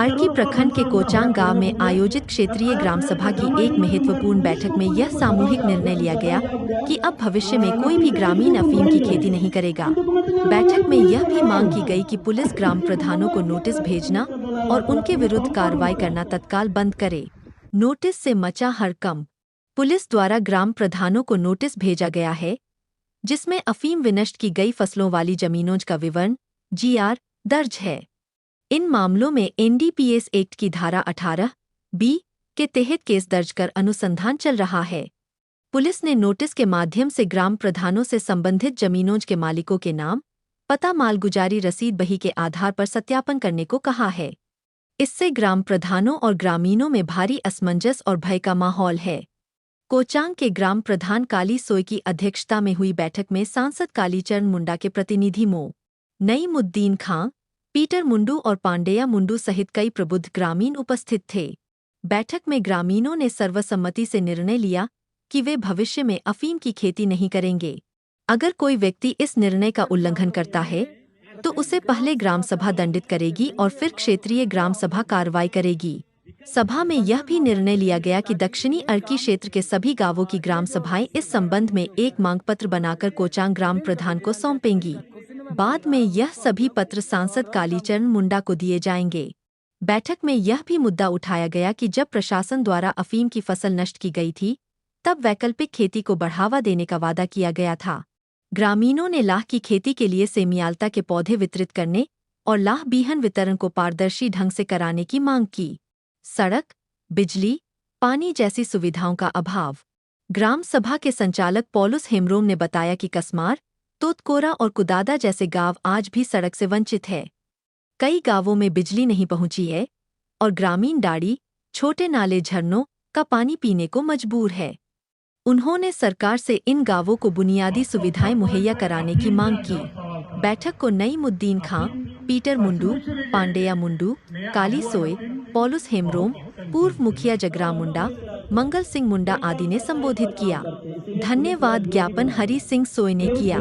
अर्की प्रखंड के कोचांग गांव में आयोजित क्षेत्रीय ग्राम सभा की एक महत्वपूर्ण बैठक में यह सामूहिक निर्णय लिया गया कि अब भविष्य में कोई भी ग्रामीण अफीम की खेती नहीं करेगा। बैठक में यह भी मांग की गई कि पुलिस ग्राम प्रधानों को नोटिस भेजना और उनके विरुद्ध कार्रवाई करना तत्काल बंद करे। नोटिस से मचा हड़कंप। पुलिस द्वारा ग्राम प्रधानों को नोटिस भेजा गया है, जिसमें अफीम विनष्ट की गई फसलों वाली जमीनों का विवरण GR दर्ज है। इन मामलों में NDPS एक्ट की धारा 18B के तहत केस दर्ज कर अनुसंधान चल रहा है। पुलिस ने नोटिस के माध्यम से ग्राम प्रधानों से संबंधित जमीनों के मालिकों के नाम, पता, मालगुजारी रसीद बही के आधार पर सत्यापन करने को कहा है। इससे ग्राम प्रधानों और ग्रामीणों में भारी असमंजस और भय का माहौल है। कोचांग के ग्राम प्रधान काली सोय की अध्यक्षता में हुई बैठक में सांसद कालीचरण मुंडा के प्रतिनिधि मो. नईमुद्दीन खां, पीटर मुंडू और पांडेया मुंडू सहित कई प्रबुद्ध ग्रामीण उपस्थित थे। बैठक में ग्रामीणों ने सर्वसम्मति से निर्णय लिया कि वे भविष्य में अफीम की खेती नहीं करेंगे। अगर कोई व्यक्ति इस निर्णय का उल्लंघन करता है तो उसे पहले ग्राम सभा दंडित करेगी और फिर क्षेत्रीय ग्राम सभा कार्रवाई करेगी। सभा में यह भी निर्णय लिया गया कि दक्षिणी अर्की क्षेत्र के सभी गांवों की ग्राम सभाएं इस संबंध में एक मांग पत्र बनाकर कोचांग ग्राम प्रधान को सौंपेंगी। बाद में यह सभी पत्र सांसद कालीचरण मुंडा को दिए जाएंगे। बैठक में यह भी मुद्दा उठाया गया कि जब प्रशासन द्वारा अफीम की फसल नष्ट की गई थी, तब वैकल्पिक खेती को बढ़ावा देने का वादा किया गया था। ग्रामीणों ने लाह की खेती के लिए सेमियाल्ता के पौधे वितरित करने और लाह बीहन वितरण को पारदर्शी ढंग से कराने की मांग की। सड़क, बिजली, पानी जैसी सुविधाओं का अभाव। ग्राम सभा के संचालक पौलुस हेमरोम ने बताया कि कसमार, तोतकोरा और कुदादा जैसे गांव आज भी सड़क से वंचित है। कई गांवों में बिजली नहीं पहुंची है और ग्रामीण डाड़ी, छोटे नाले, झरनों का पानी पीने को मजबूर है। उन्होंने सरकार से इन गांवों को बुनियादी सुविधाएं मुहैया कराने की मांग की। बैठक को नईमुद्दीन खां, पीटर मुंडू, पांडेया मुंडू, काली सोय, पौलुस हेमरोम, पूर्व मुखिया जगराम मुंडा, मंगल सिंह मुंडा आदि ने संबोधित किया। धन्यवाद ज्ञापन हरि सिंह सोय ने किया।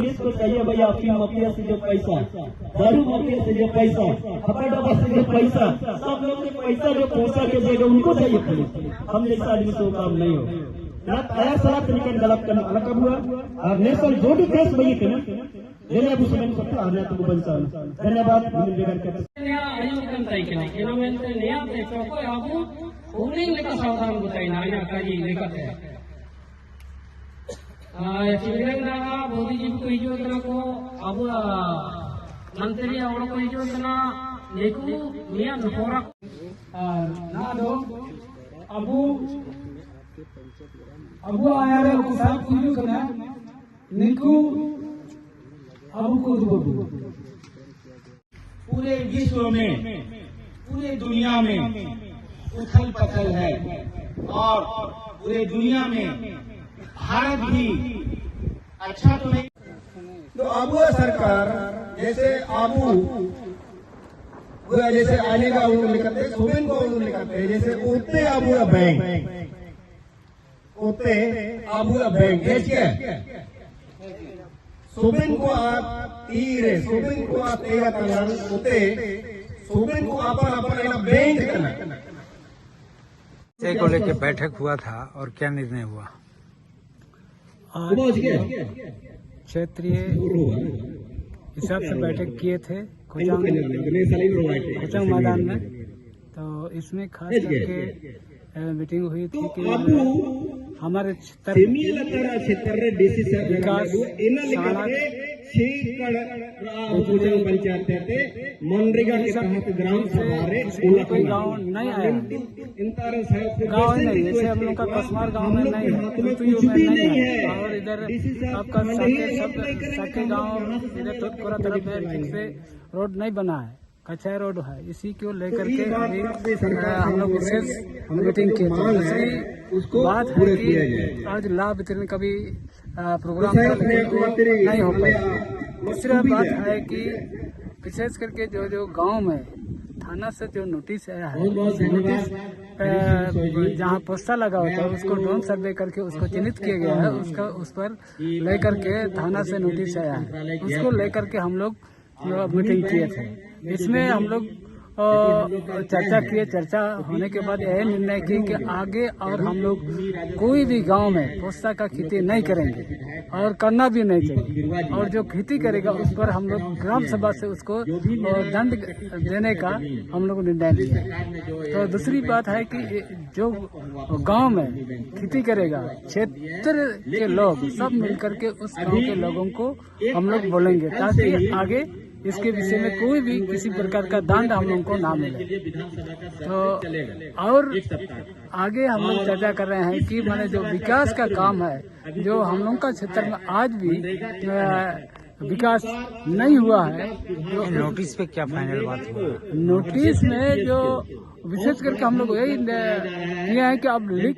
अबू आया साथ कुछ करना निकू अबू को पूरे विश्व में, पूरे दुनिया में उथल पथल है और पूरे दुनिया में भारत भी अच्छा तो नहीं। तो अब सरकार जैसे आबू जैसे आने का उन्होंने करते, सोबेन को उन्होंने करते, जैसे उतने आबू बैंक उतने आबू बैंक है सोबेन को आप तीरे सोबेन को आप तेरा तंगन उते सोबेन को अपन बैंक करना को लेके बैठक हुआ था और क्या निर्णय हुआ? क्षेत्रीय हिसाब से बैठक किए थे कोचांग मैदान में। तो इसमें खास करके मीटिंग हुई थी कि हमारे क्षेत्र विकास मनरेगा के तहत ग्राम सभा कोई गाँव नहीं आया, गाँव नहीं, जैसे हम लोग का कसमार गाँव में नहीं है और इधर आपका साके गाँव इधर तोतकोरा तरफ है, ठीक से रोड नहीं बना है, कच्चा रोड है। इसी को लेकर के अभी हम लोग विशेष मीटिंग की। दूसरी बात है कि आज लाभ वितरण का भी प्रोग्राम नहीं हो पाया। दूसरा बात है कि विशेष करके जो गांव में थाना से जो नोटिस आया है, नोटिस जहां पोस्टर लगा होता है उसको ड्रोन सर्वे करके उसको चिन्हित किया गया है, उसका उस पर लेकर के थाना से नोटिस आया है, उसको लेकर के हम लोग मीटिंग किए थे। इसमें हम लोग चर्चा किए। चर्चा होने के बाद यह निर्णय किए कि आगे और हम लोग कोई भी गांव में पोस्ता का खेती नहीं करेंगे और करना भी नहीं चाहिए, और जो खेती करेगा उस पर हम लोग ग्राम सभा से उसको दंड देने का हम लोग निर्णय लिया। तो दूसरी बात है कि जो गांव में खेती करेगा, क्षेत्र के लोग सब मिलकर के उस गांव के लोगों को हम लोग बोलेंगे, ताकि आगे इसके विषय में कोई भी किसी प्रकार का दंड हम लोगों को ना मिले। तो और आगे हम लोग चर्चा कर रहे हैं कि माने जो विकास का काम है, जो हम लोगों का क्षेत्र में आज भी विकास नहीं हुआ है। जो नोटिस पे क्या फाइनल बात हुआ? नोटिस में जो विशेष करके हम लोग यही किया है कि अब लिख